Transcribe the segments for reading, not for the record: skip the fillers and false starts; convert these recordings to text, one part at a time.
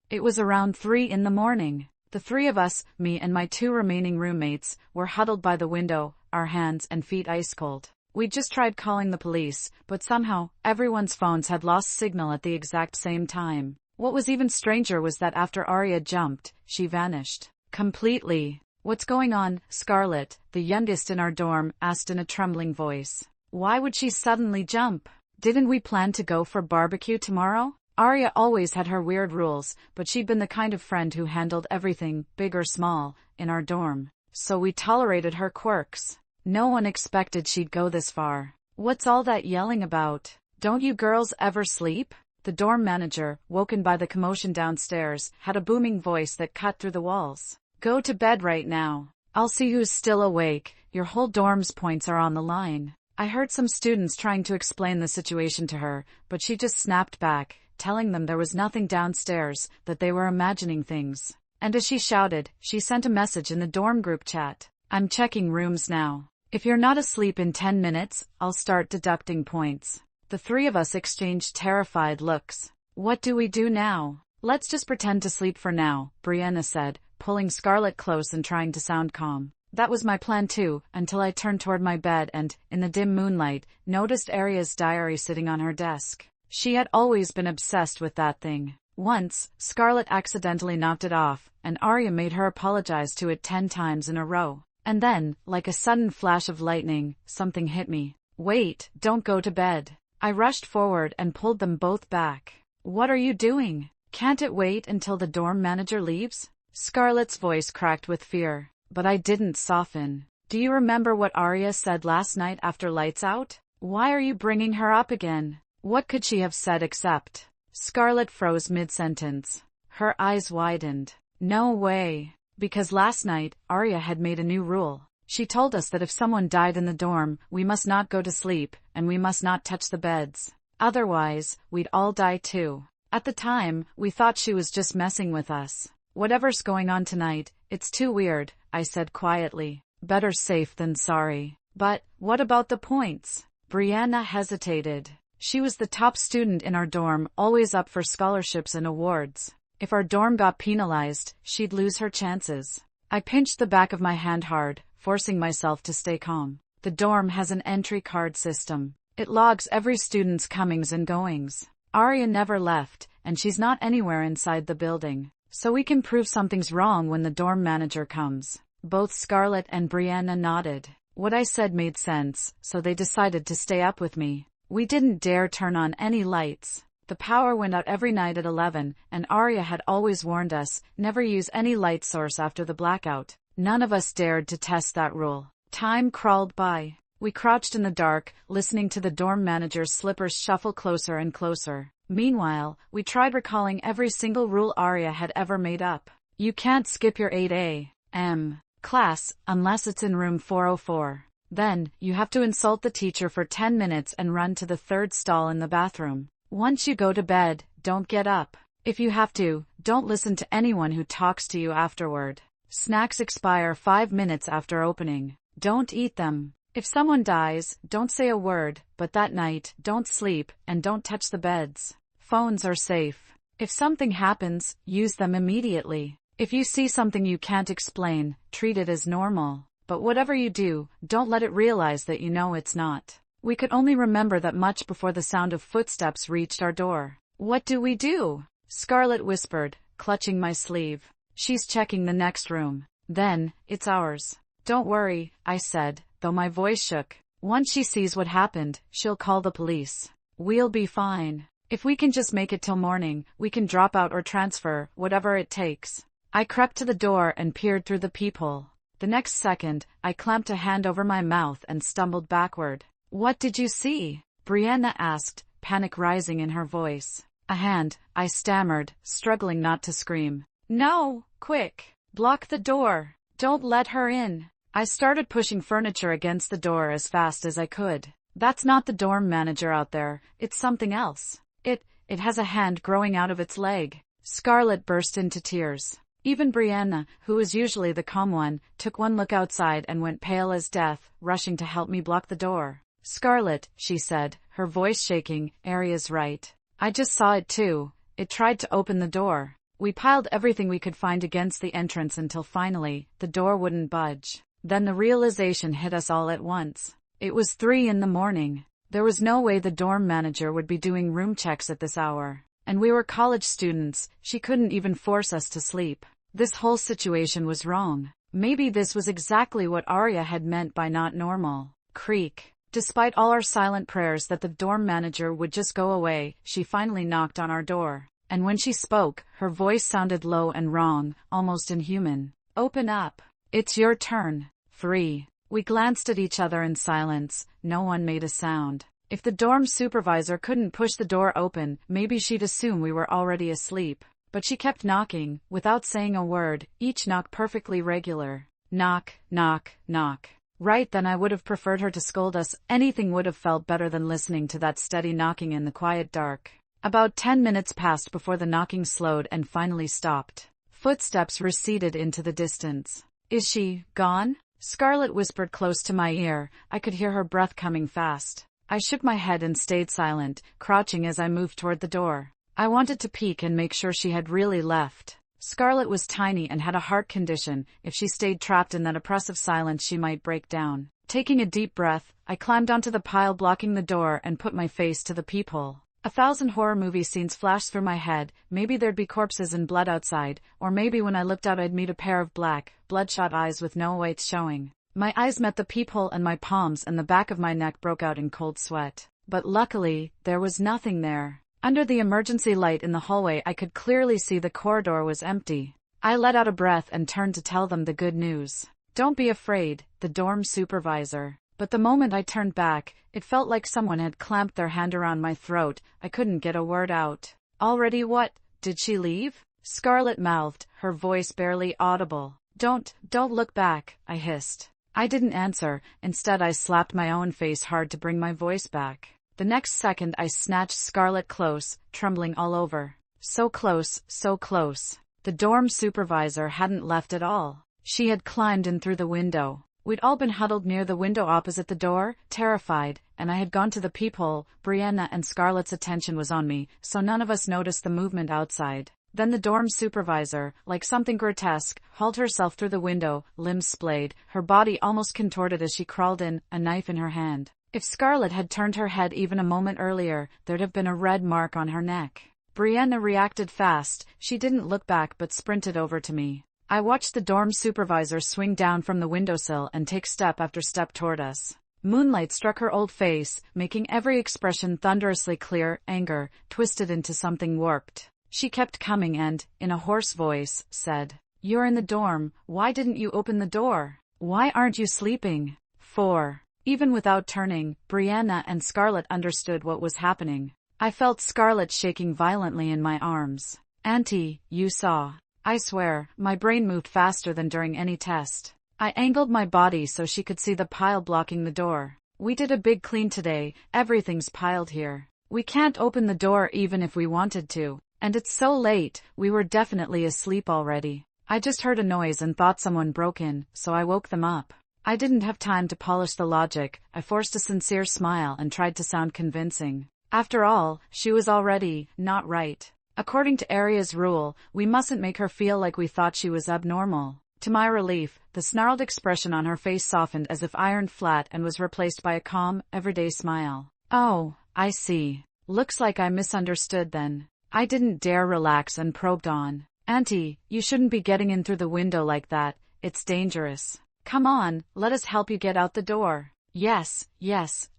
It was around 3 in the morning. The three of us, me and my two remaining roommates, were huddled by the window, our hands and feet ice cold. We just tried calling the police, but somehow, everyone's phones had lost signal at the exact same time. What was even stranger was that after Arya jumped, she vanished. Completely. "What's going on?" Scarlett, the youngest in our dorm, asked in a trembling voice. "Why would she suddenly jump? Didn't we plan to go for barbecue tomorrow?" Arya always had her weird rules, but she'd been the kind of friend who handled everything, big or small, in our dorm. So we tolerated her quirks. No one expected she'd go this far. "What's all that yelling about? Don't you girls ever sleep?" The dorm manager, woken by the commotion downstairs, had a booming voice that cut through the walls. "Go to bed right now. I'll see who's still awake. Your whole dorm's points are on the line." I heard some students trying to explain the situation to her, but she just snapped back, telling them there was nothing downstairs, that they were imagining things. And as she shouted, she sent a message in the dorm group chat. "I'm checking rooms now. If you're not asleep in 10 minutes, I'll start deducting points." The three of us exchanged terrified looks. "What do we do now?" "Let's just pretend to sleep for now," Brianna said, pulling Scarlett close and trying to sound calm. That was my plan too, until I turned toward my bed and, in the dim moonlight, noticed Arya's diary sitting on her desk. She had always been obsessed with that thing. Once, Scarlett accidentally knocked it off, and Arya made her apologize to it 10 times in a row. And then, like a sudden flash of lightning, something hit me. "Wait, don't go to bed." I rushed forward and pulled them both back. "What are you doing? Can't it wait until the dorm manager leaves?" Scarlett's voice cracked with fear. But I didn't soften. "Do you remember what Arya said last night after lights out? Why are you bringing her up again?" What could she have said except? Scarlett froze mid-sentence. Her eyes widened. "No way." Because last night, Arya had made a new rule. She told us that if someone died in the dorm, we must not go to sleep, and we must not touch the beds. Otherwise, we'd all die too. At the time, we thought she was just messing with us. "Whatever's going on tonight, it's too weird," I said quietly. "Better safe than sorry." "But, what about the points?" Brianna hesitated. She was the top student in our dorm, always up for scholarships and awards. If our dorm got penalized, she'd lose her chances. I pinched the back of my hand hard, forcing myself to stay calm. "The dorm has an entry card system. It logs every student's comings and goings. Arya never left, and she's not anywhere inside the building. So we can prove something's wrong when the dorm manager comes." Both Scarlett and Brianna nodded. What I said made sense, so they decided to stay up with me. We didn't dare turn on any lights. The power went out every night at 11, and Arya had always warned us, never use any light source after the blackout. None of us dared to test that rule. Time crawled by. We crouched in the dark, listening to the dorm manager's slippers shuffle closer and closer. Meanwhile, we tried recalling every single rule Arya had ever made up. "You can't skip your 8 a.m. class, unless it's in room 404. Then, you have to insult the teacher for 10 minutes and run to the third stall in the bathroom. Once you go to bed, don't get up. If you have to, don't listen to anyone who talks to you afterward. Snacks expire 5 minutes after opening. Don't eat them. If someone dies, don't say a word, but that night, don't sleep, and don't touch the beds. Phones are safe. If something happens, use them immediately. If you see something you can't explain, treat it as normal. But whatever you do, don't let it realize that you know it's not." We could only remember that much before the sound of footsteps reached our door. "What do we do?" Scarlett whispered, clutching my sleeve. "She's checking the next room. Then, it's ours." "Don't worry," I said, though my voice shook. "Once she sees what happened, she'll call the police. We'll be fine. If we can just make it till morning, we can drop out or transfer, whatever it takes." I crept to the door and peered through the peephole. The next second, I clamped a hand over my mouth and stumbled backward. "What did you see?" Brianna asked, panic rising in her voice. "A hand," I stammered, struggling not to scream. "No, quick! Block the door! Don't let her in!" I started pushing furniture against the door as fast as I could. "That's not the dorm manager out there, it's something else. It has a hand growing out of its leg." Scarlett burst into tears. Even Brianna, who was usually the calm one, took one look outside and went pale as death, rushing to help me block the door. "Scarlett," she said, her voice shaking, "Arya's right. I just saw it too. It tried to open the door." We piled everything we could find against the entrance until finally, the door wouldn't budge. Then the realization hit us all at once. It was 3 in the morning. There was no way the dorm manager would be doing room checks at this hour. And we were college students, she couldn't even force us to sleep. This whole situation was wrong. Maybe this was exactly what Arya had meant by not normal. Creak. Despite all our silent prayers that the dorm manager would just go away, she finally knocked on our door. And when she spoke, her voice sounded low and wrong, almost inhuman. Open up. It's your turn. 3. We glanced at each other in silence. No one made a sound. If the dorm supervisor couldn't push the door open, maybe she'd assume we were already asleep. But she kept knocking, without saying a word, each knock perfectly regular. Knock, knock, knock. Right then I would have preferred her to scold us. Anything would have felt better than listening to that steady knocking in the quiet dark. About 10 minutes passed before the knocking slowed and finally stopped. Footsteps receded into the distance. Is she gone? Scarlett whispered close to my ear. I could hear her breath coming fast. I shook my head and stayed silent, crouching as I moved toward the door. I wanted to peek and make sure she had really left. Scarlett was tiny and had a heart condition. If she stayed trapped in that oppressive silence, she might break down. Taking a deep breath, I climbed onto the pile blocking the door and put my face to the peephole. 1,000 horror movie scenes flashed through my head. Maybe there'd be corpses and blood outside, or maybe when I looked out I'd meet a pair of black, bloodshot eyes with no whites showing. My eyes met the peephole and my palms and the back of my neck broke out in cold sweat. But luckily, there was nothing there. Under the emergency light in the hallway I could clearly see the corridor was empty. I let out a breath and turned to tell them the good news. Don't be afraid, the dorm supervisor. But the moment I turned back, it felt like someone had clamped their hand around my throat. I couldn't get a word out. Already what? Did she leave? Scarlett mouthed, her voice barely audible. Don't look back, I hissed. I didn't answer. Instead I slapped my own face hard to bring my voice back. The next second I snatched Scarlett close, trembling all over. So close, so close. The dorm supervisor hadn't left at all. She had climbed in through the window. We'd all been huddled near the window opposite the door, terrified, and I had gone to the peephole. Brianna and Scarlett's attention was on me, so none of us noticed the movement outside. Then the dorm supervisor, like something grotesque, hauled herself through the window, limbs splayed, her body almost contorted as she crawled in, a knife in her hand. If Scarlett had turned her head even a moment earlier, there'd have been a red mark on her neck. Brianna reacted fast. She didn't look back but sprinted over to me. I watched the dorm supervisor swing down from the windowsill and take step after step toward us. Moonlight struck her old face, making every expression thunderously clear. Anger, twisted into something warped. She kept coming and, in a hoarse voice, said, "You're in the dorm. Why didn't you open the door? Why aren't you sleeping?" 4. Even without turning, Brianna and Scarlett understood what was happening. I felt Scarlett shaking violently in my arms. "Auntie, you saw." I swear, my brain moved faster than during any test. I angled my body so she could see the pile blocking the door. "We did a big clean today, everything's piled here. We can't open the door even if we wanted to. And it's so late, we were definitely asleep already. I just heard a noise and thought someone broke in, so I woke them up." I didn't have time to polish the logic. I forced a sincere smile and tried to sound convincing. After all, she was already not right. According to Arya's rule, we mustn't make her feel like we thought she was abnormal. To my relief, the snarled expression on her face softened as if ironed flat and was replaced by a calm, everyday smile. "Oh, I see. Looks like I misunderstood then." I didn't dare relax and probed on. "Auntie, you shouldn't be getting in through the window like that. It's dangerous. Come on, let us help you get out the door." Yes,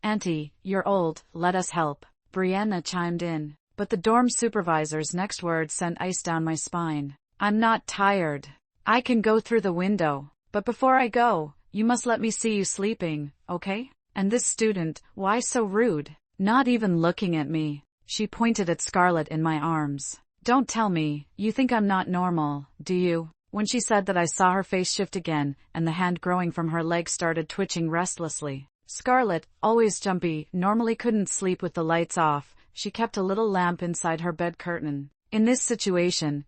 Auntie, you're old, let us help," Brianna chimed in. But the dorm supervisor's next words sent ice down my spine. "I'm not tired. I can go through the window. But before I go, you must let me see you sleeping, okay? And this student, why so rude? Not even looking at me." She pointed at Scarlett in my arms. "Don't tell me, you think I'm not normal, do you?" When she said that I saw her face shift again, and the hand growing from her leg started twitching restlessly. Scarlett, always jumpy, normally couldn't sleep with the lights off. She kept a little lamp inside her bed curtain. In this situation,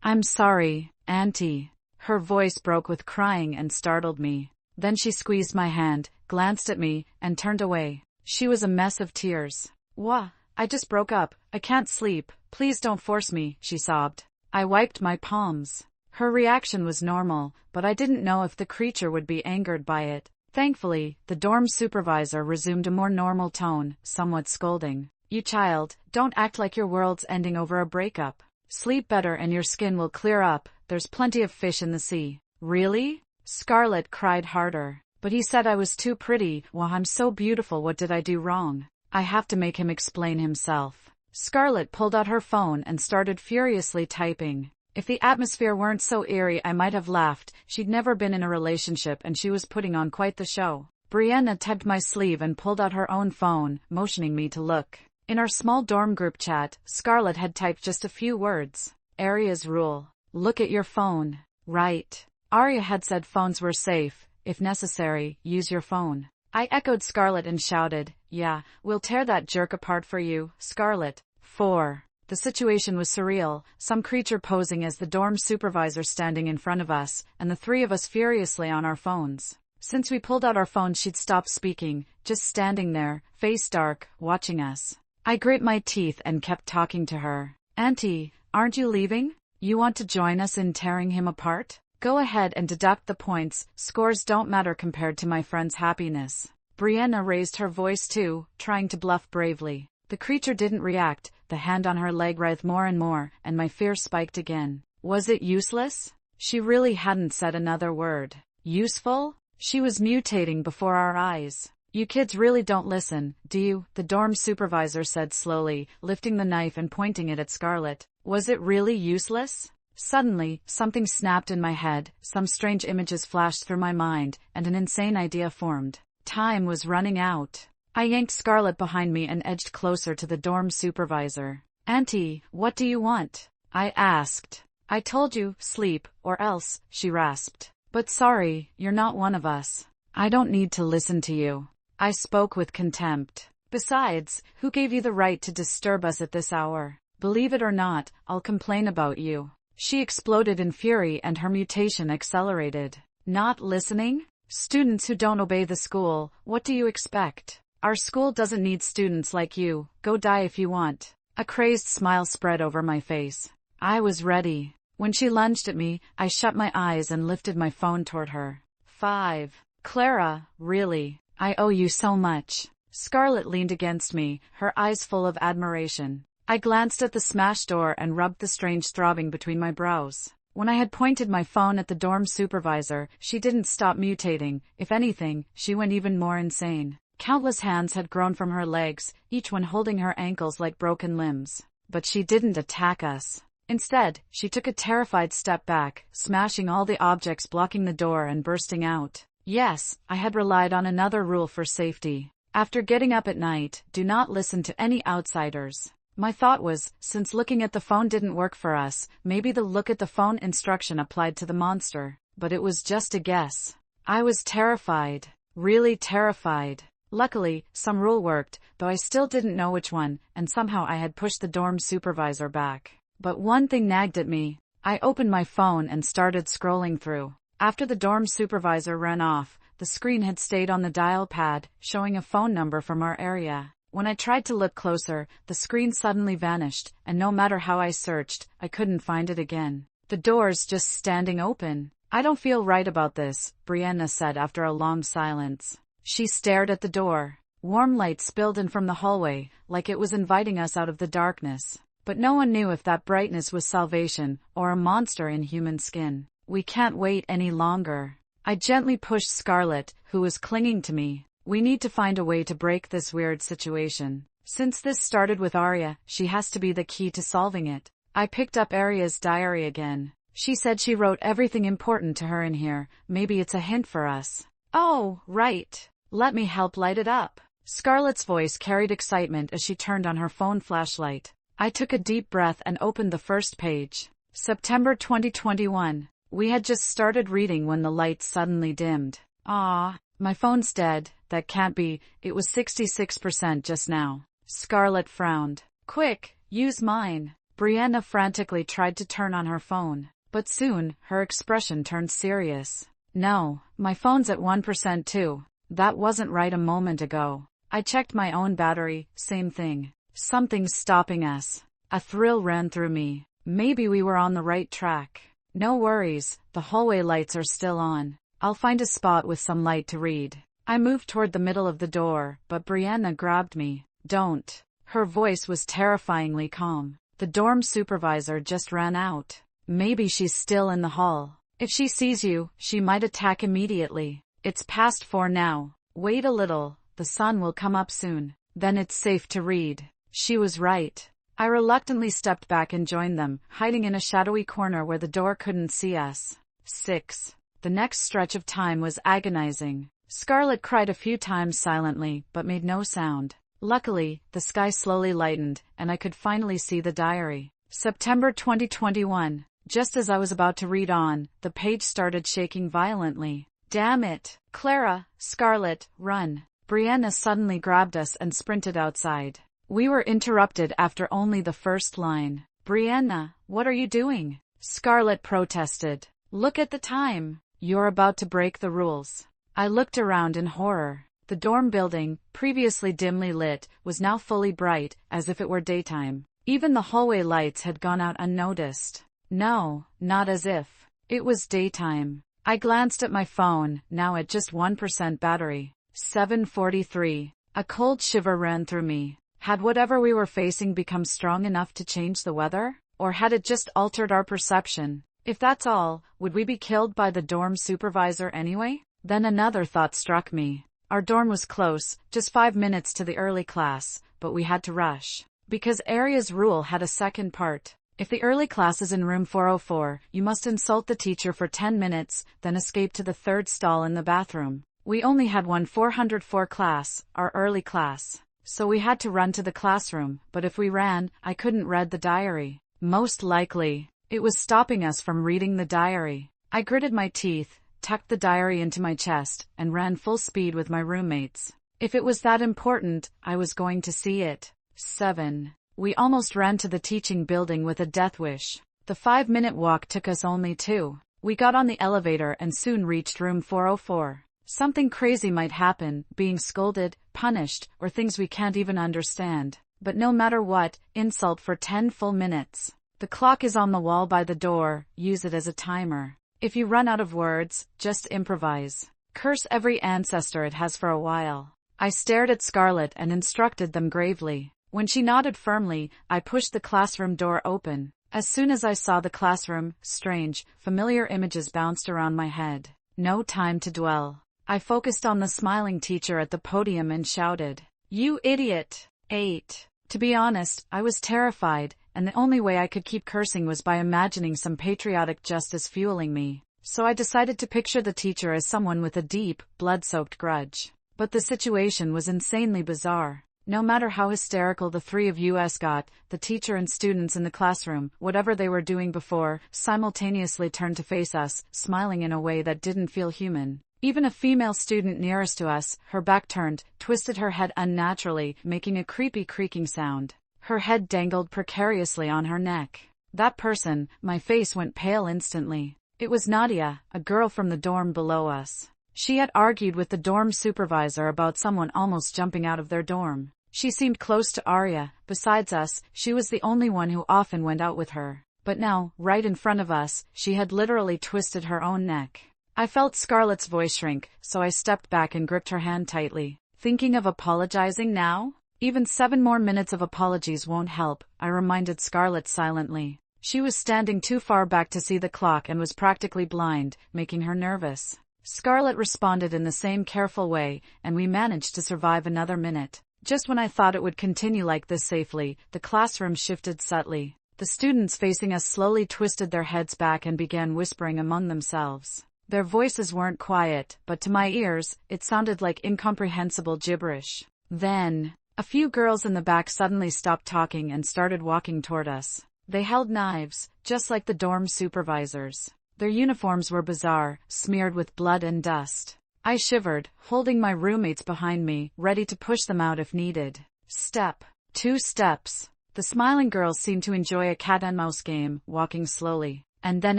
"I'm sorry, Auntie." Her voice broke with crying and startled me. Then she squeezed my hand, glanced at me, and turned away. She was a mess of tears. "Wha? I just broke up. I can't sleep. Please don't force me," she sobbed. I wiped my palms. Her reaction was normal, but I didn't know if the creature would be angered by it. Thankfully, the dorm supervisor resumed a more normal tone, somewhat scolding. You child, don't act like your world's ending over a breakup. Sleep better and your skin will clear up, there's plenty of fish in the sea. Really? Scarlett cried harder. But he said I was too pretty. Well, I'm so beautiful, what did I do wrong? I have to make him explain himself. Scarlett pulled out her phone and started furiously typing. If the atmosphere weren't so eerie I might have laughed. She'd never been in a relationship and she was putting on quite the show. Brianna tugged my sleeve and pulled out her own phone, motioning me to look. In our small dorm group chat, Scarlett had typed just a few words. Aria's rule. Look at your phone. Right. Aria had said phones were safe. If necessary, use your phone. I echoed Scarlett and shouted, yeah, we'll tear that jerk apart for you, Scarlett. 4. The situation was surreal, some creature posing as the dorm supervisor standing in front of us, and the three of us furiously on our phones. Since we pulled out our phones she'd stopped speaking, just standing there, face dark, watching us. I grit my teeth and kept talking to her. Auntie, aren't you leaving? You want to join us in tearing him apart? Go ahead and deduct the points, scores don't matter compared to my friend's happiness. Brianna raised her voice too, trying to bluff bravely. The creature didn't react, the hand on her leg writhed more and more, and my fear spiked again. Was it useless? She really hadn't said another word. Useful? She was mutating before our eyes. You kids really don't listen, do you? The dorm supervisor said slowly, lifting the knife and pointing it at Scarlett. Was it really useless? Suddenly, something snapped in my head, some strange images flashed through my mind, and an insane idea formed. Time was running out. I yanked Scarlett behind me and edged closer to the dorm supervisor. Auntie, what do you want? I asked. I told you, sleep, or else, she rasped. But sorry, you're not one of us. I don't need to listen to you. I spoke with contempt. Besides, who gave you the right to disturb us at this hour? Believe it or not, I'll complain about you. She exploded in fury and her mutation accelerated. Not listening? Students who don't obey the school, what do you expect? Our school doesn't need students like you, go die if you want. A crazed smile spread over my face. I was ready. When she lunged at me, I shut my eyes and lifted my phone toward her. 5. Clara, really, I owe you so much. Scarlett leaned against me, her eyes full of admiration. I glanced at the smashed door and rubbed the strange throbbing between my brows. When I had pointed my phone at the dorm supervisor, she didn't stop mutating. If anything, she went even more insane. Countless hands had grown from her legs, each one holding her ankles like broken limbs. But she didn't attack us. Instead, she took a terrified step back, smashing all the objects blocking the door and bursting out. Yes, I had relied on another rule for safety. After getting up at night, do not listen to any outsiders. My thought was, since looking at the phone didn't work for us, maybe the look at the phone instruction applied to the monster. But it was just a guess. I was terrified. Really terrified. Luckily, some rule worked, though I still didn't know which one, and somehow I had pushed the dorm supervisor back. But one thing nagged at me. I opened my phone and started scrolling through. After the dorm supervisor ran off, the screen had stayed on the dial pad, showing a phone number from our area. When I tried to look closer, the screen suddenly vanished, and no matter how I searched, I couldn't find it again. The door's just standing open. I don't feel right about this, Brianna said after a long silence. She stared at the door. Warm light spilled in from the hallway, like it was inviting us out of the darkness. But no one knew if that brightness was salvation, or a monster in human skin. We can't wait any longer. I gently pushed Scarlett, who was clinging to me. We need to find a way to break this weird situation. Since this started with Aria, she has to be the key to solving it. I picked up Aria's diary again. She said she wrote everything important to her in here. Maybe it's a hint for us. Oh, right. Let me help light it up. Scarlett's voice carried excitement as she turned on her phone flashlight. I took a deep breath and opened the first page. September 2021. We had just started reading when the light suddenly dimmed. Ah, my phone's dead. That can't be. It was 66% just now. Scarlett frowned. Quick, use mine. Brianna frantically tried to turn on her phone. But soon, her expression turned serious. No, my phone's at 1% too. That wasn't right a moment ago. I checked my own battery, same thing. Something's stopping us. A thrill ran through me. Maybe we were on the right track. No worries, the hallway lights are still on. I'll find a spot with some light to read. I moved toward the middle of the door, but Brianna grabbed me. Don't. Her voice was terrifyingly calm. The dorm supervisor just ran out. Maybe she's still in the hall. If she sees you, she might attack immediately. It's past 4 now. Wait a little, the sun will come up soon. Then it's safe to read. She was right. I reluctantly stepped back and joined them, hiding in a shadowy corner where the door couldn't see us. 6. The next stretch of time was agonizing. Scarlett cried a few times silently, but made no sound. Luckily, the sky slowly lightened, and I could finally see the diary. September 2021. Just as I was about to read on, the page started shaking violently. Damn it! Clara, Scarlett, run! Brianna suddenly grabbed us and sprinted outside. We were interrupted after only the first line. Brianna, what are you doing? Scarlett protested. Look at the time. You're about to break the rules. I looked around in horror. The dorm building, previously dimly lit, was now fully bright, as if it were daytime. Even the hallway lights had gone out unnoticed. No, not as if. It was daytime. I glanced at my phone, now at just 1% battery. 7:43. A cold shiver ran through me. Had whatever we were facing become strong enough to change the weather? Or had it just altered our perception? If that's all, would we be killed by the dorm supervisor anyway? Then another thought struck me. Our dorm was close, just 5 minutes to the early class, but we had to rush. Because Area's rule had a second part. If the early class is in room 404, you must insult the teacher for 10 minutes, then escape to the third stall in the bathroom. We only had one 404 class, our early class. So we had to run to the classroom, but if we ran, I couldn't read the diary. Most likely, it was stopping us from reading the diary. I gritted my teeth, tucked the diary into my chest, and ran full speed with my roommates. If it was that important, I was going to see it. 7. We almost ran to the teaching building with a death wish. The 5-minute walk took us only 2. We got on the elevator and soon reached room 404. Something crazy might happen, being scolded, punished, or things we can't even understand. But no matter what, insult for 10 full minutes. The clock is on the wall by the door, use it as a timer. If you run out of words, just improvise. Curse every ancestor it has for a while. I stared at Scarlett and instructed them gravely. When she nodded firmly, I pushed the classroom door open. As soon as I saw the classroom, strange, familiar images bounced around my head. No time to dwell. I focused on the smiling teacher at the podium and shouted, "You idiot!" 8. To be honest, I was terrified, and the only way I could keep cursing was by imagining some patriotic justice fueling me. So I decided to picture the teacher as someone with a deep, blood-soaked grudge. But the situation was insanely bizarre. No matter how hysterical the three of us got, the teacher and students in the classroom, whatever they were doing before, simultaneously turned to face us, smiling in a way that didn't feel human. Even a female student nearest to us, her back turned, twisted her head unnaturally, making a creepy creaking sound. Her head dangled precariously on her neck. That person, my face went pale instantly. It was Nadia, a girl from the dorm below us. She had argued with the dorm supervisor about someone almost jumping out of their dorm. She seemed close to Arya. Besides us, she was the only one who often went out with her. But now, right in front of us, she had literally twisted her own neck. I felt Scarlett's voice shrink, so I stepped back and gripped her hand tightly. Thinking of apologizing now? Even 7 more minutes of apologies won't help, I reminded Scarlett silently. She was standing too far back to see the clock and was practically blind, making her nervous. Scarlett responded in the same careful way, and we managed to survive another minute. Just when I thought it would continue like this safely, the classroom shifted subtly. The students facing us slowly twisted their heads back and began whispering among themselves. Their voices weren't quiet, but to my ears, it sounded like incomprehensible gibberish. Then, a few girls in the back suddenly stopped talking and started walking toward us. They held knives, just like the dorm supervisors. Their uniforms were bizarre, smeared with blood and dust. I shivered, holding my roommates behind me, ready to push them out if needed. Step. 2 steps. The smiling girls seemed to enjoy a cat-and-mouse game, walking slowly. And then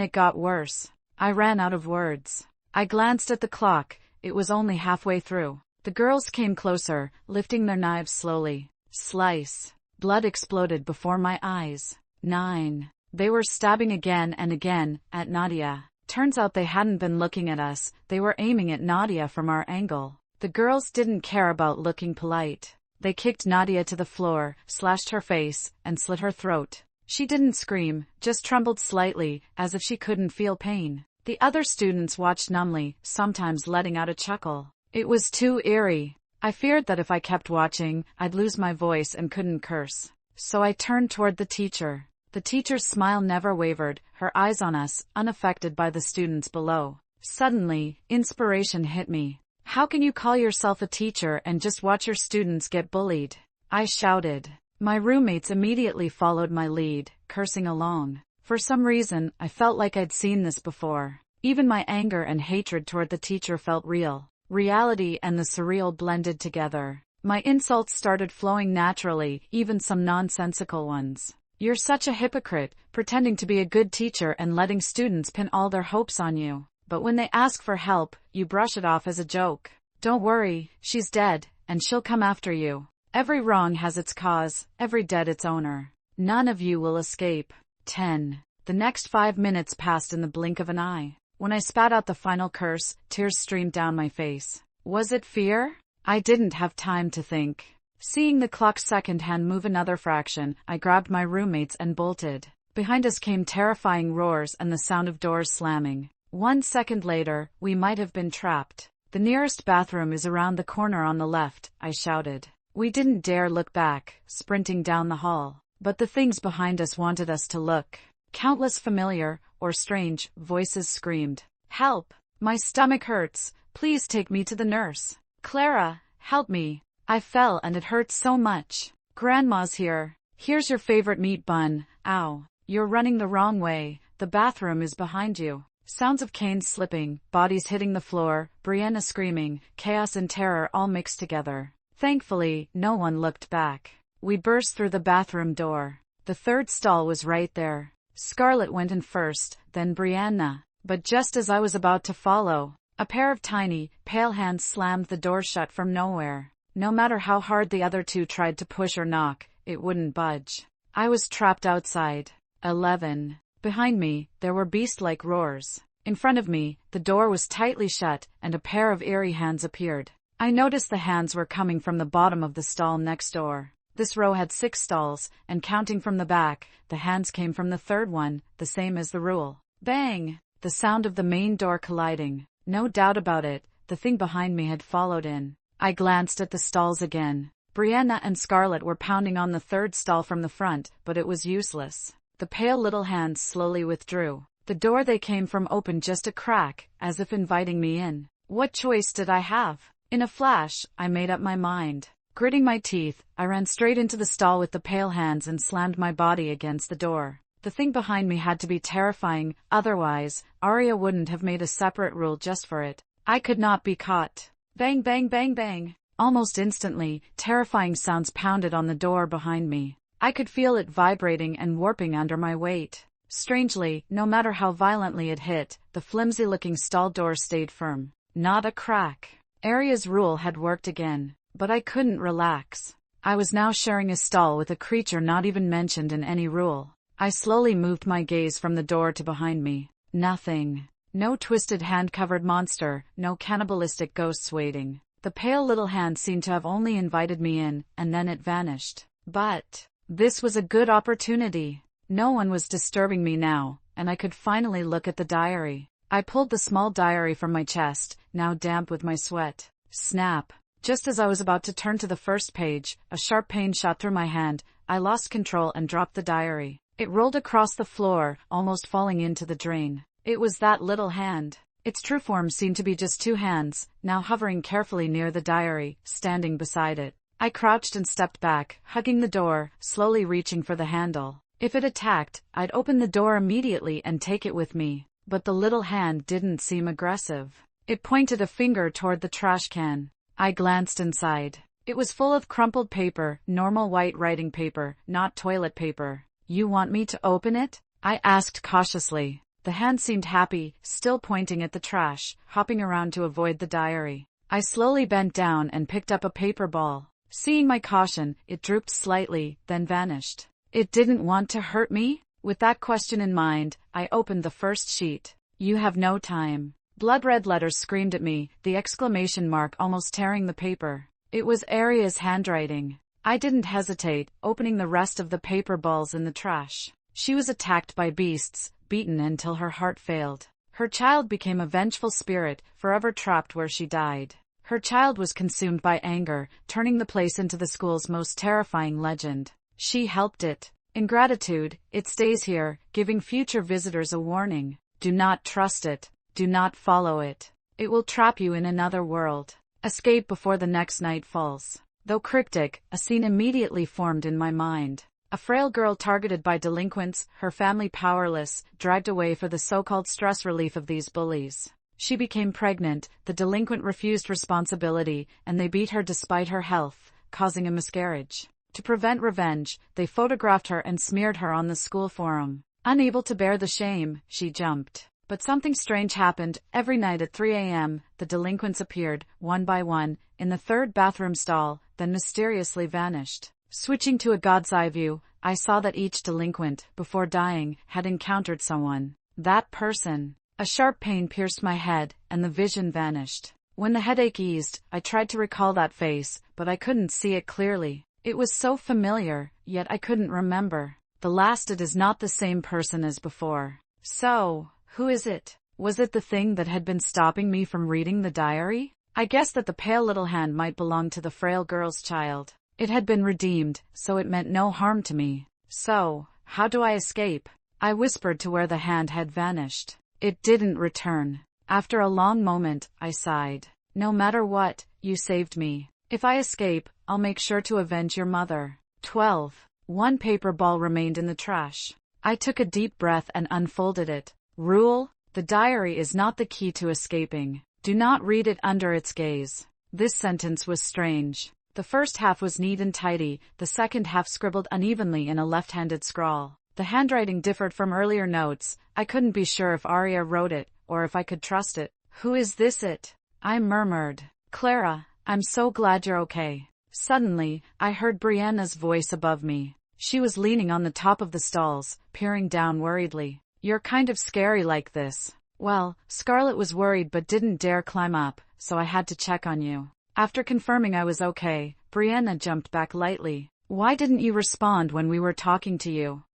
it got worse. I ran out of words. I glanced at the clock. It was only halfway through. The girls came closer, lifting their knives slowly. Slice. Blood exploded before my eyes. 9. They were stabbing again and again at Nadia. Turns out they hadn't been looking at us, they were aiming at Nadia from our angle. The girls didn't care about looking polite. They kicked Nadia to the floor, slashed her face, and slit her throat. She didn't scream, just trembled slightly, as if she couldn't feel pain. The other students watched numbly, sometimes letting out a chuckle. It was too eerie. I feared that if I kept watching, I'd lose my voice and couldn't curse. So I turned toward the teacher. The teacher's smile never wavered, her eyes on us, unaffected by the students below. Suddenly, inspiration hit me. How can you call yourself a teacher and just watch your students get bullied? I shouted. My roommates immediately followed my lead, cursing along. For some reason, I felt like I'd seen this before. Even my anger and hatred toward the teacher felt real. Reality and the surreal blended together. My insults started flowing naturally, even some nonsensical ones. You're such a hypocrite, pretending to be a good teacher and letting students pin all their hopes on you. But when they ask for help, you brush it off as a joke. Don't worry, she's dead, and she'll come after you. Every wrong has its cause, every debt its owner. None of you will escape. 10. The next 5 minutes passed in the blink of an eye. When I spat out the final curse, tears streamed down my face. Was it fear? I didn't have time to think. Seeing the clock's second hand move another fraction, I grabbed my roommates and bolted. Behind us came terrifying roars and the sound of doors slamming. 1 second later, we might have been trapped. The nearest bathroom is around the corner on the left, I shouted. We didn't dare look back, sprinting down the hall. But the things behind us wanted us to look. Countless familiar, or strange, voices screamed. Help! My stomach hurts. Please take me to the nurse. Clara, help me. I fell and it hurts so much. Grandma's here. Here's your favorite meat bun. Ow. You're running the wrong way. The bathroom is behind you. Sounds of canes slipping, bodies hitting the floor, Brianna screaming, chaos and terror all mixed together. Thankfully, no one looked back. We burst through the bathroom door. The third stall was right there. Scarlett went in first, then Brianna. But just as I was about to follow, a pair of tiny, pale hands slammed the door shut from nowhere. No matter how hard the other two tried to push or knock, it wouldn't budge. I was trapped outside. 11. Behind me, there were beast-like roars. In front of me, the door was tightly shut, and a pair of eerie hands appeared. I noticed the hands were coming from the bottom of the stall next door. This row had 6 stalls, and counting from the back, the hands came from the third one, the same as the rule. Bang! The sound of the main door colliding. No doubt about it, the thing behind me had followed in. I glanced at the stalls again. Brianna and Scarlett were pounding on the third stall from the front, but it was useless. The pale little hands slowly withdrew. The door they came from opened just a crack, as if inviting me in. What choice did I have? In a flash, I made up my mind. Gritting my teeth, I ran straight into the stall with the pale hands and slammed my body against the door. The thing behind me had to be terrifying, otherwise, Arya wouldn't have made a separate rule just for it. I could not be caught. Bang, bang, bang, bang. Almost instantly, terrifying sounds pounded on the door behind me. I could feel it vibrating and warping under my weight. Strangely, no matter how violently it hit, the flimsy-looking stall door stayed firm. Not a crack. Arya's rule had worked again. But I couldn't relax. I was now sharing a stall with a creature not even mentioned in any rule. I slowly moved my gaze from the door to behind me. Nothing. No twisted hand-covered monster, no cannibalistic ghosts waiting. The pale little hand seemed to have only invited me in, and then it vanished. But this was a good opportunity. No one was disturbing me now, and I could finally look at the diary. I pulled the small diary from my chest, now damp with my sweat. Snap. Just as I was about to turn to the first page, a sharp pain shot through my hand. I lost control and dropped the diary. It rolled across the floor, almost falling into the drain. It was that little hand. Its true form seemed to be just 2 hands, now hovering carefully near the diary, standing beside it. I crouched and stepped back, hugging the door, slowly reaching for the handle. If it attacked, I'd open the door immediately and take it with me. But the little hand didn't seem aggressive. It pointed a finger toward the trash can. I glanced inside. It was full of crumpled paper, normal white writing paper, not toilet paper. You want me to open it? I asked cautiously. The hand seemed happy, still pointing at the trash, hopping around to avoid the diary. I slowly bent down and picked up a paper ball. Seeing my caution, it drooped slightly, then vanished. It didn't want to hurt me? With that question in mind, I opened the first sheet. You have no time. Blood-red letters screamed at me, the exclamation mark almost tearing the paper. It was Aria's handwriting. I didn't hesitate, opening the rest of the paper balls in the trash. She was attacked by beasts, beaten until her heart failed. Her child became a vengeful spirit, forever trapped where she died. Her child was consumed by anger, turning the place into the school's most terrifying legend. She helped it. In gratitude, it stays here, giving future visitors a warning. Do not trust it. Do not follow it. It will trap you in another world. Escape before the next night falls. Though cryptic, a scene immediately formed in my mind. A frail girl targeted by delinquents, her family powerless, dragged away for the so-called stress relief of these bullies. She became pregnant, the delinquent refused responsibility, and they beat her despite her health, causing a miscarriage. To prevent revenge, they photographed her and smeared her on the school forum. Unable to bear the shame, she jumped. But something strange happened. Every night at 3 a.m., the delinquents appeared, one by one, in the third bathroom stall, then mysteriously vanished. Switching to a god's eye view, I saw that each delinquent, before dying, had encountered someone. That person. A sharp pain pierced my head, and the vision vanished. When the headache eased, I tried to recall that face, but I couldn't see it clearly. It was so familiar, yet I couldn't remember. The last it is not the same person as before. So, who is it? Was it the thing that had been stopping me from reading the diary? I guessed that the pale little hand might belong to the frail girl's child. It had been redeemed, so it meant no harm to me. So, how do I escape? I whispered to where the hand had vanished. It didn't return. After a long moment, I sighed. No matter what, you saved me. If I escape, I'll make sure to avenge your mother. 12. One paper ball remained in the trash. I took a deep breath and unfolded it. Rule: the diary is not the key to escaping. Do not read it under its gaze. This sentence was strange. The first half was neat and tidy, the second half scribbled unevenly in a left-handed scrawl. The handwriting differed from earlier notes. I couldn't be sure if Aria wrote it, or if I could trust it. Who is this it? I murmured. Clara, I'm so glad you're okay. Suddenly, I heard Brianna's voice above me. She was leaning on the top of the stalls, peering down worriedly. You're kind of scary like this. Well, Scarlett was worried but didn't dare climb up, so I had to check on you. After confirming I was okay, Brianna jumped back lightly. Why didn't you respond when we were talking to you?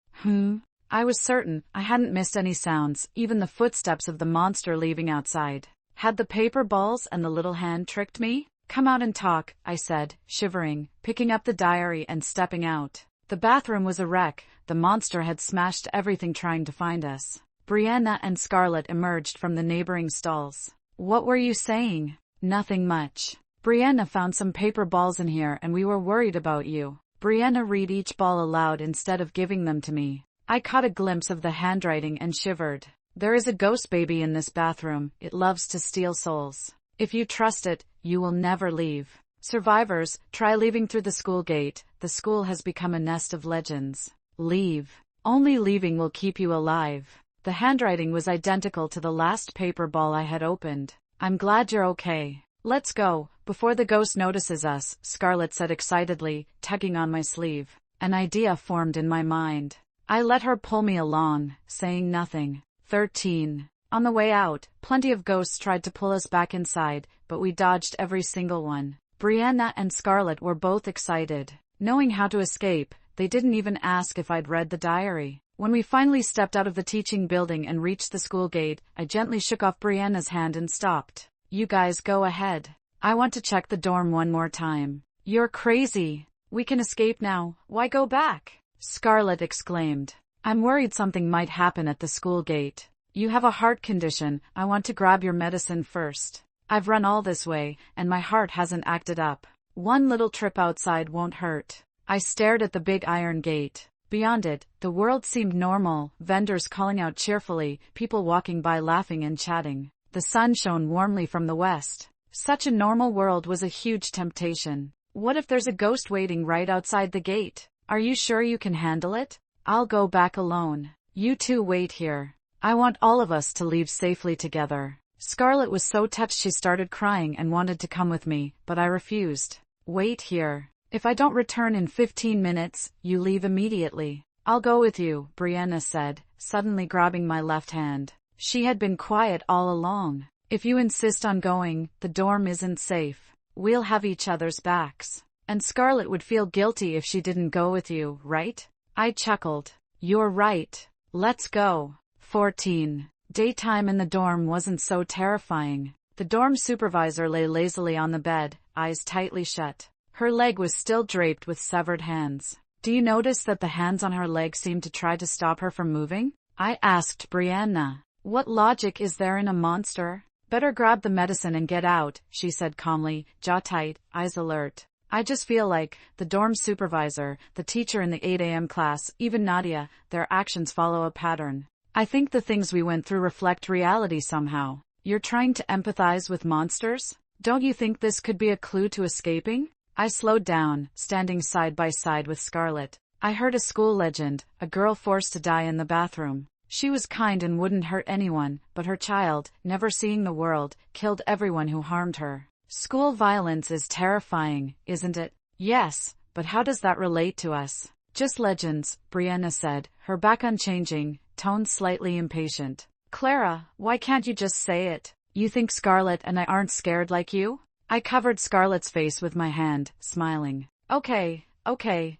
I was certain I hadn't missed any sounds, even the footsteps of the monster leaving outside. Had the paper balls and the little hand tricked me? Come out and talk, I said, shivering, picking up the diary and stepping out. The bathroom was a wreck. The monster had smashed everything trying to find us. Brianna and Scarlett emerged from the neighboring stalls. What were you saying? Nothing much. Brianna found some paper balls in here and we were worried about you. Brianna read each ball aloud instead of giving them to me. I caught a glimpse of the handwriting and shivered. There is a ghost baby in this bathroom. It loves to steal souls. If you trust it, you will never leave. Survivors, try leaving through the school gate. The school has become a nest of legends. Leave. Only leaving will keep you alive. The handwriting was identical to the last paper ball I had opened. I'm glad you're okay. Let's go, before the ghost notices us, Scarlett said excitedly, tugging on my sleeve. An idea formed in my mind. I let her pull me along, saying nothing. 13. On the way out, plenty of ghosts tried to pull us back inside, but we dodged every single one. Brianna and Scarlett were both excited. Knowing how to escape, they didn't even ask if I'd read the diary. When we finally stepped out of the teaching building and reached the school gate, I gently shook off Brianna's hand and stopped. You guys go ahead. I want to check the dorm one more time. You're crazy. We can escape now. Why go back? Scarlett exclaimed. I'm worried something might happen at the school gate. You have a heart condition. I want to grab your medicine first. I've run all this way, and my heart hasn't acted up. One little trip outside won't hurt. I stared at the big iron gate. Beyond it, the world seemed normal, vendors calling out cheerfully, people walking by laughing and chatting. The sun shone warmly from the west. Such a normal world was a huge temptation. What if there's a ghost waiting right outside the gate? Are you sure you can handle it? I'll go back alone. You two wait here. I want all of us to leave safely together. Scarlett was so touched she started crying and wanted to come with me, but I refused. Wait here. If I don't return in 15 minutes, you leave immediately. I'll go with you, Brianna said, suddenly grabbing my left hand. She had been quiet all along. If you insist on going, the dorm isn't safe. We'll have each other's backs. And Scarlett would feel guilty if she didn't go with you, right? I chuckled. You're right. Let's go. 14. Daytime in the dorm wasn't so terrifying. The dorm supervisor lay lazily on the bed, eyes tightly shut. Her leg was still draped with severed hands. Do you notice that the hands on her leg seemed to try to stop her from moving? I asked Brianna. What logic is there in a monster? Better grab the medicine and get out, she said calmly, jaw tight, eyes alert. I just feel like the dorm supervisor, the teacher in the 8 a.m. class, even Nadia, their actions follow a pattern. I think the things we went through reflect reality somehow. You're trying to empathize with monsters? Don't you think this could be a clue to escaping? I slowed down, standing side by side with Scarlett. I heard a school legend, a girl forced to die in the bathroom. She was kind and wouldn't hurt anyone, but her child, never seeing the world, killed everyone who harmed her. School violence is terrifying, isn't it? Yes, but how does that relate to us? Just legends, Brianna said, her back unchanging, tone slightly impatient. Clara, why can't you just say it? You think Scarlett and I aren't scared like you? I covered Scarlett's face with my hand, smiling. Okay,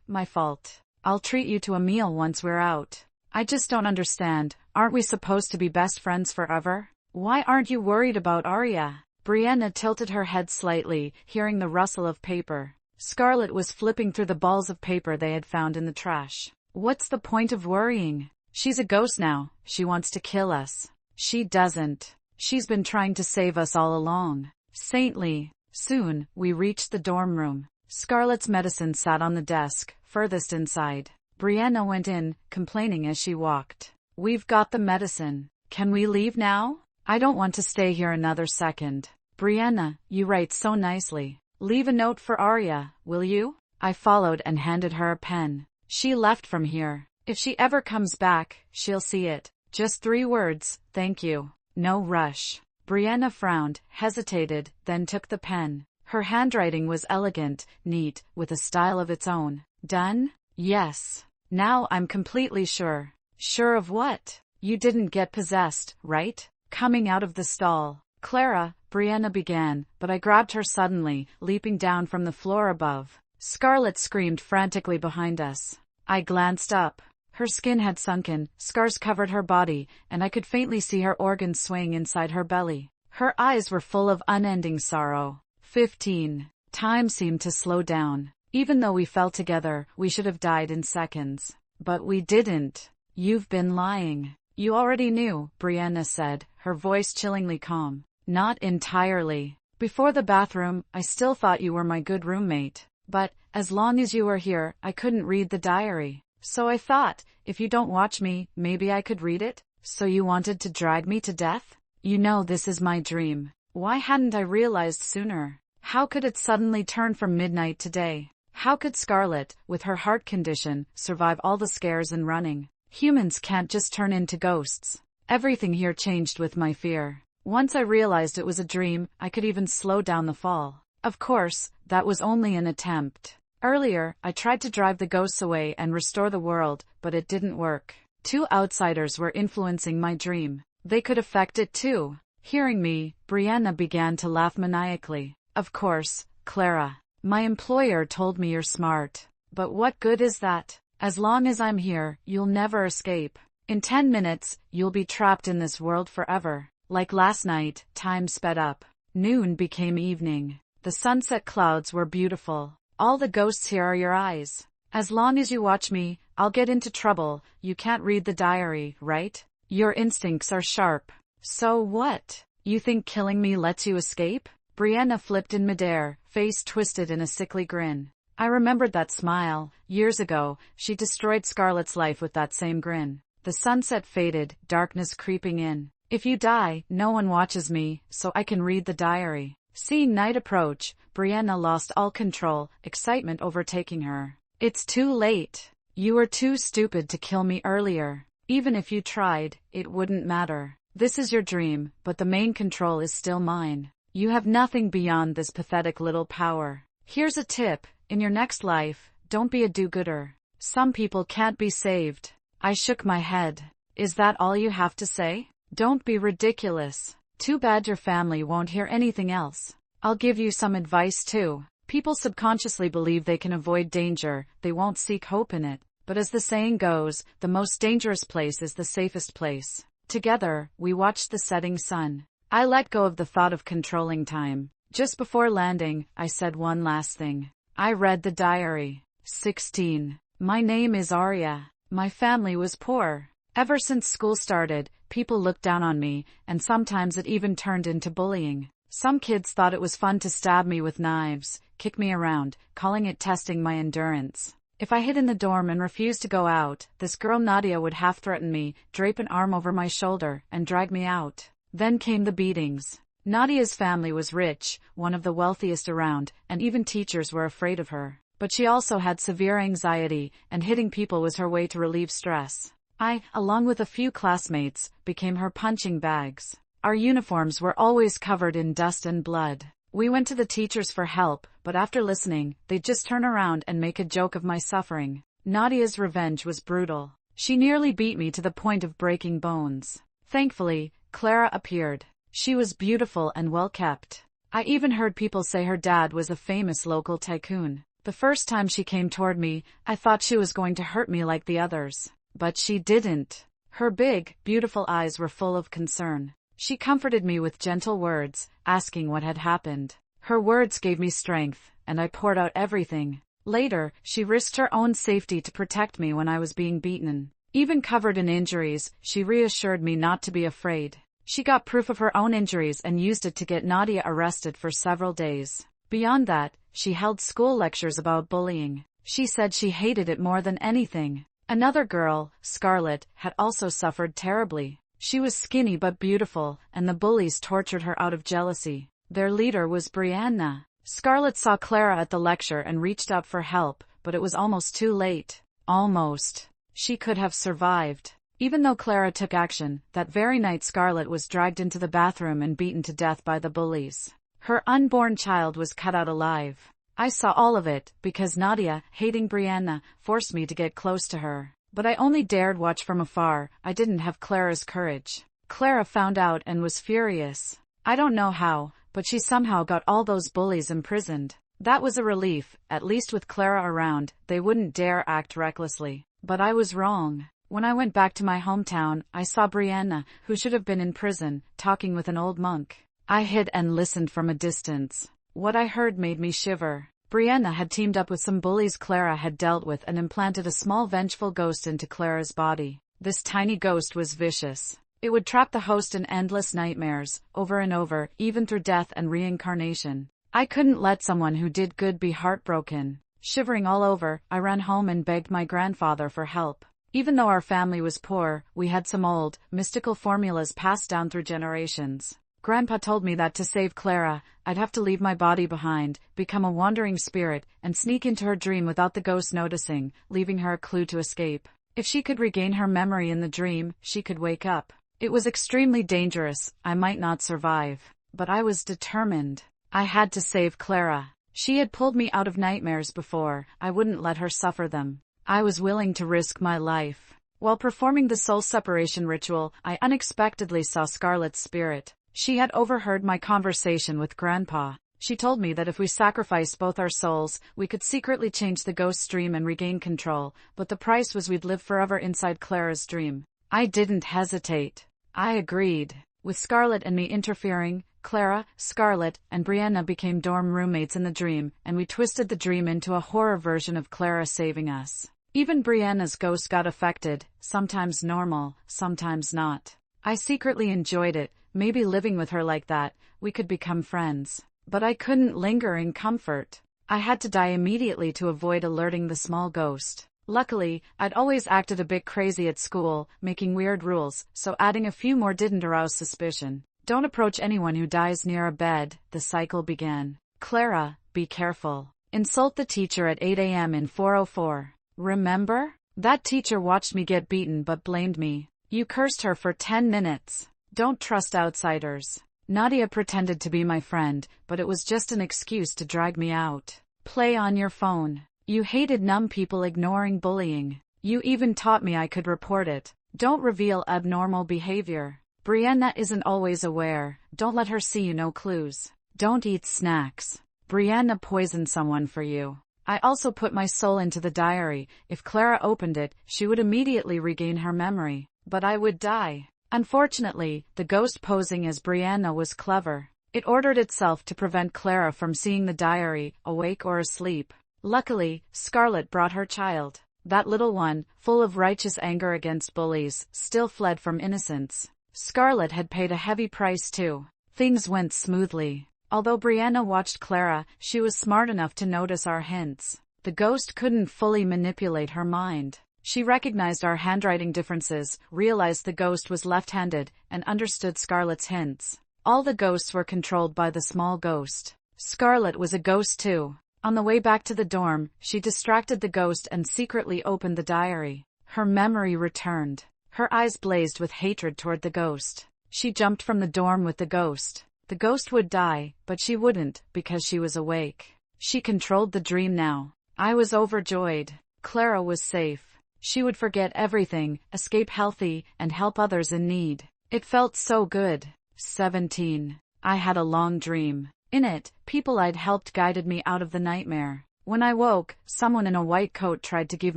my fault. I'll treat you to a meal once we're out. I just don't understand, aren't we supposed to be best friends forever? Why aren't you worried about Arya? Brianna tilted her head slightly, hearing the rustle of paper. Scarlett was flipping through the balls of paper they had found in the trash. What's the point of worrying? She's a ghost now. She wants to kill us. She doesn't. She's been trying to save us all along. Saintly. Soon, we reached the dorm room. Scarlett's medicine sat on the desk, furthest inside. Brianna went in, complaining as she walked. We've got the medicine. Can we leave now? I don't want to stay here another second. Brianna, you write so nicely. Leave a note for Arya, will you? I followed and handed her a pen. She left from here. If she ever comes back, she'll see it. Just 3 words, thank you. No rush. Brianna frowned, hesitated, then took the pen. Her handwriting was elegant, neat, with a style of its own. Done? Yes. Now I'm completely sure. Sure of what? You didn't get possessed, right? Coming out of the stall. Clara, Brianna began, but I grabbed her suddenly, leaping down from the floor above. Scarlett screamed frantically behind us. I glanced up. Her skin had sunken, scars covered her body, and I could faintly see her organs swaying inside her belly. Her eyes were full of unending sorrow. 15. Time seemed to slow down. Even though we fell together, we should have died in seconds. But we didn't. You've been lying. You already knew, Brianna said, her voice chillingly calm. Not entirely. Before the bathroom, I still thought you were my good roommate. But, as long as you were here, I couldn't read the diary. So I thought, if you don't watch me, maybe I could read it? So you wanted to drag me to death? You know this is my dream. Why hadn't I realized sooner? How could it suddenly turn from midnight to day? How could Scarlett, with her heart condition, survive all the scares and running? Humans can't just turn into ghosts. Everything here changed with my fear. Once I realized it was a dream, I could even slow down the fall. Of course, that was only an attempt. Earlier, I tried to drive the ghosts away and restore the world, but it didn't work. 2 outsiders were influencing my dream. They could affect it too. Hearing me, Brianna began to laugh maniacally. Of course, Clara. My employer told me you're smart. But what good is that? As long as I'm here, you'll never escape. In 10 minutes, you'll be trapped in this world forever. Like last night, time sped up. Noon became evening. The sunset clouds were beautiful. All the ghosts here are your eyes. As long as you watch me, I'll get into trouble. You can't read the diary, right? Your instincts are sharp. So what? You think killing me lets you escape? Brianna flipped in midair, face twisted in a sickly grin. I remembered that smile. Years ago, she destroyed Scarlett's life with that same grin. The sunset faded, darkness creeping in. If you die, no one watches me, so I can read the diary. Seeing night approach, Brianna lost all control, excitement overtaking her. It's too late. You were too stupid to kill me earlier. Even if you tried, it wouldn't matter. This is your dream, but the main control is still mine. You have nothing beyond this pathetic little power. Here's a tip. In your next life, don't be a do-gooder. Some people can't be saved. I shook my head. Is that all you have to say? Don't be ridiculous. Too bad your family won't hear anything else. I'll give you some advice too. People subconsciously believe they can avoid danger, they won't seek hope in it. But as the saying goes, the most dangerous place is the safest place. Together, we watched the setting sun. I let go of the thought of controlling time. Just before landing, I said one last thing. I read the diary. 16. My name is Arya. My family was poor. Ever since school started, people looked down on me, and sometimes it even turned into bullying. Some kids thought it was fun to stab me with knives, kick me around, calling it testing my endurance. If I hid in the dorm and refused to go out, this girl Nadia would half threaten me, drape an arm over my shoulder, and drag me out. Then came the beatings. Nadia's family was rich, one of the wealthiest around, and even teachers were afraid of her. But she also had severe anxiety, and hitting people was her way to relieve stress. I, along with a few classmates, became her punching bags. Our uniforms were always covered in dust and blood. We went to the teachers for help, but after listening, they'd just turn around and make a joke of my suffering. Nadia's revenge was brutal. She nearly beat me to the point of breaking bones. Thankfully, Clara appeared. She was beautiful and well-kept. I even heard people say her dad was a famous local tycoon. The first time she came toward me, I thought she was going to hurt me like the others. But she didn't. Her big, beautiful eyes were full of concern. She comforted me with gentle words, asking what had happened. Her words gave me strength, and I poured out everything. Later, she risked her own safety to protect me when I was being beaten. Even covered in injuries, she reassured me not to be afraid. She got proof of her own injuries and used it to get Nadia arrested for several days. Beyond that, she held school lectures about bullying. She said she hated it more than anything. Another girl, Scarlett, had also suffered terribly. She was skinny but beautiful, and the bullies tortured her out of jealousy. Their leader was Brianna. Scarlett saw Clara at the lecture and reached out for help, but it was almost too late. Almost. She could have survived. Even though Clara took action, that very night Scarlett was dragged into the bathroom and beaten to death by the bullies. Her unborn child was cut out alive. I saw all of it, because Nadia, hating Brianna, forced me to get close to her. But I only dared watch from afar. I didn't have Clara's courage. Clara found out and was furious. I don't know how, but she somehow got all those bullies imprisoned. That was a relief. At least with Clara around, they wouldn't dare act recklessly. But I was wrong. When I went back to my hometown, I saw Brianna, who should have been in prison, talking with an old monk. I hid and listened from a distance. What I heard made me shiver. Brianna had teamed up with some bullies Clara had dealt with and implanted a small vengeful ghost into Clara's body. This tiny ghost was vicious. It would trap the host in endless nightmares, over and over, even through death and reincarnation. I couldn't let someone who did good be heartbroken. Shivering all over, I ran home and begged my grandfather for help. Even though our family was poor, we had some old, mystical formulas passed down through generations. Grandpa told me that to save Clara, I'd have to leave my body behind, become a wandering spirit, and sneak into her dream without the ghost noticing, leaving her a clue to escape. If she could regain her memory in the dream, she could wake up. It was extremely dangerous. I might not survive. But I was determined. I had to save Clara. She had pulled me out of nightmares before. I wouldn't let her suffer them. I was willing to risk my life. While performing the soul separation ritual, I unexpectedly saw Scarlett's spirit. She had overheard my conversation with Grandpa. She told me that if we sacrificed both our souls, we could secretly change the ghost stream and regain control, but the price was we'd live forever inside Clara's dream. I didn't hesitate. I agreed. With Scarlett and me interfering, Clara, Scarlett, and Brianna became dorm roommates in the dream, and we twisted the dream into a horror version of Clara saving us. Even Brianna's ghost got affected, sometimes normal, sometimes not. I secretly enjoyed it. Maybe living with her like that, we could become friends. But I couldn't linger in comfort. I had to die immediately to avoid alerting the small ghost. Luckily, I'd always acted a bit crazy at school, making weird rules, so adding a few more didn't arouse suspicion. Don't approach anyone who dies near a bed, the cycle began. Clara, be careful. Insult the teacher at 8 a.m. in 404. Remember? That teacher watched me get beaten but blamed me. You cursed her for 10 minutes. Don't trust outsiders. Nadia pretended to be my friend, but it was just an excuse to drag me out. Play on your phone. You hated numb people ignoring bullying. You even taught me I could report it. Don't reveal abnormal behavior. Brianna isn't always aware. Don't let her see you know clues. Don't eat snacks. Brianna poisoned someone for you. I also put my soul into the diary. If Clara opened it, she would immediately regain her memory. But I would die. Unfortunately, the ghost posing as Brianna was clever. It ordered itself to prevent Clara from seeing the diary, awake or asleep. Luckily, Scarlett brought her child. That little one, full of righteous anger against bullies, still fled from innocence. Scarlett had paid a heavy price too. Things went smoothly. Although Brianna watched Clara, she was smart enough to notice our hints. The ghost couldn't fully manipulate her mind. She recognized our handwriting differences, realized the ghost was left-handed, and understood Scarlett's hints. All the ghosts were controlled by the small ghost. Scarlett was a ghost too. On the way back to the dorm, she distracted the ghost and secretly opened the diary. Her memory returned. Her eyes blazed with hatred toward the ghost. She jumped from the dorm with the ghost. The ghost would die, but she wouldn't, because she was awake. She controlled the dream now. I was overjoyed. Clara was safe. She would forget everything, escape healthy, and help others in need. It felt so good. 17. I had a long dream. In it, people I'd helped guided me out of the nightmare. When I woke, someone in a white coat tried to give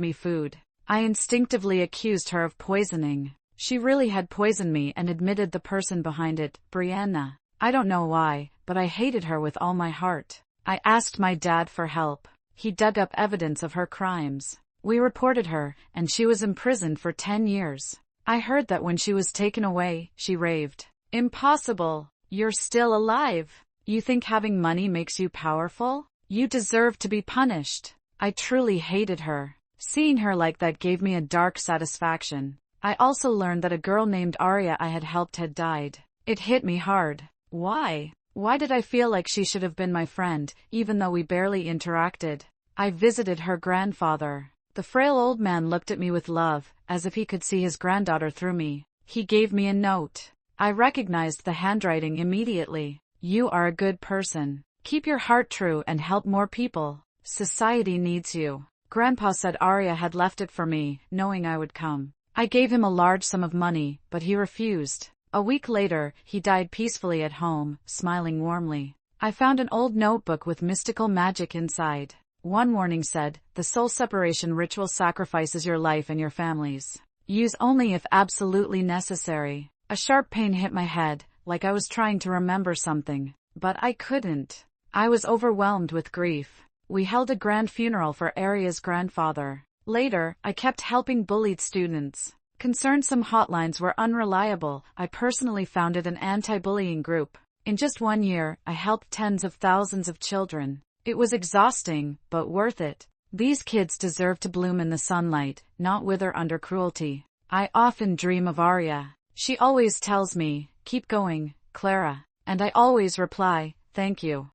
me food. I instinctively accused her of poisoning. She really had poisoned me and admitted the person behind it, Brianna. I don't know why, but I hated her with all my heart. I asked my dad for help. He dug up evidence of her crimes. We reported her, and she was imprisoned for 10 years. I heard that when she was taken away, she raved. Impossible! You're still alive! You think having money makes you powerful? You deserve to be punished. I truly hated her. Seeing her like that gave me a dark satisfaction. I also learned that a girl named Arya I had helped had died. It hit me hard. Why? Why did I feel like she should have been my friend, even though we barely interacted? I visited her grandfather. The frail old man looked at me with love, as if he could see his granddaughter through me. He gave me a note. I recognized the handwriting immediately. You are a good person. Keep your heart true and help more people. Society needs you. Grandpa said Arya had left it for me, knowing I would come. I gave him a large sum of money, but he refused. A week later, he died peacefully at home, smiling warmly. I found an old notebook with mystical magic inside. One warning said, the soul separation ritual sacrifices your life and your family's. Use only if absolutely necessary. A sharp pain hit my head, like I was trying to remember something. But I couldn't. I was overwhelmed with grief. We held a grand funeral for Arya's grandfather. Later, I kept helping bullied students. Concerned some hotlines were unreliable, I personally founded an anti-bullying group. In just 1 year, I helped tens of thousands of children. It was exhausting, but worth it. These kids deserve to bloom in the sunlight, not wither under cruelty. I often dream of Arya. She always tells me, keep going, Clara. And I always reply, thank you.